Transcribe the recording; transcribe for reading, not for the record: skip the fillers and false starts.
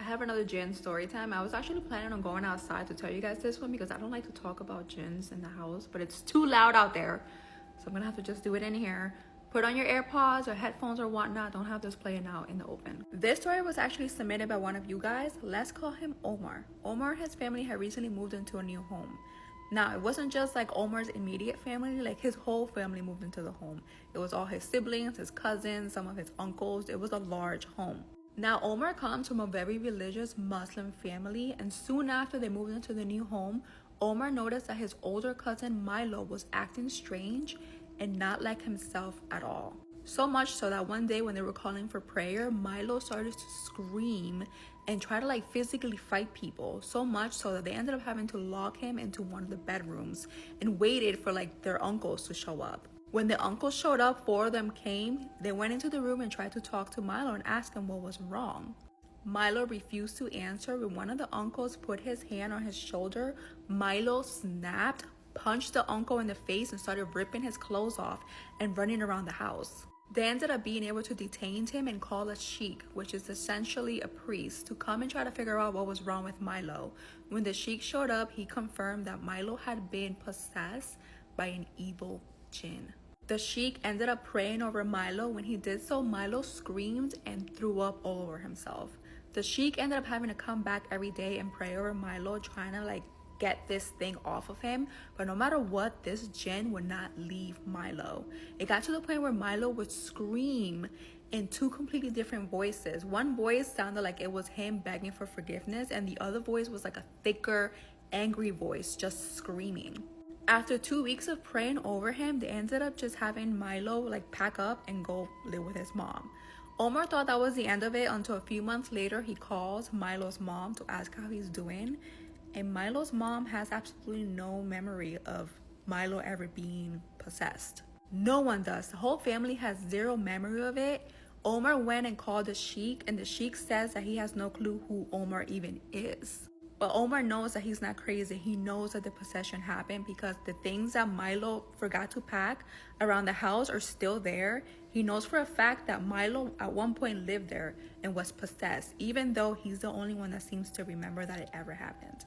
have another jinn story time. I was actually planning on going outside to tell you guys this one because I don't like to talk about jinns in the house, but it's too loud out there. So I'm gonna have to just do it in here. Put on your AirPods or headphones or whatnot. Don't have this playing out in the open. This story was actually submitted by one of you guys. Let's call him Omar. Omar and his family had recently moved into a new home. Now, it wasn't just like Omar's immediate family, like his whole family moved into the home. It was all his siblings, his cousins, some of his uncles. It was a large home. Now, Omar comes from a very religious Muslim family, and soon after they moved into the new home, Omar noticed that his older cousin Milo was acting strange and not like himself at all. So much so that one day when they were calling for prayer, Milo started to scream and try to like physically fight people. So much so that they ended up having to lock him into one of the bedrooms and waited for like their uncles to show up. When the uncles showed up, 4 of them came. They went into the room and tried to talk to Milo and ask him what was wrong. Milo refused to answer. When one of the uncles put his hand on his shoulder, Milo snapped, punched the uncle in the face, and started ripping his clothes off and running around the house. They ended up being able to detain him and call a sheikh, which is essentially a priest, to come and try to figure out what was wrong with Milo. When the sheikh showed up, he confirmed that Milo had been possessed by an evil jinn. The sheikh ended up praying over Milo. When he did so, Milo screamed and threw up all over himself. The sheikh ended up having to come back every day and pray over Milo, trying to like get this thing off of him. But no matter what, this jinn would not leave Milo. It got to the point where Milo would scream in 2 completely different voices. One voice sounded like it was him begging for forgiveness, and the other voice was like a thicker, angry voice, just screaming. After 2 weeks of praying over him, they ended up just having Milo like pack up and go live with his mom. Omar thought that was the end of it until a few months later he calls Milo's mom to ask how he's doing. And Milo's mom has absolutely no memory of Milo ever being possessed. No one does. The whole family has 0 memory of it. Omar went and called the sheikh, and the sheikh says that he has no clue who Omar even is. But Omar knows that he's not crazy. He knows that the possession happened because the things that Milo forgot to pack around the house are still there. He knows for a fact that Milo at one point lived there and was possessed, even though he's the only one that seems to remember that it ever happened.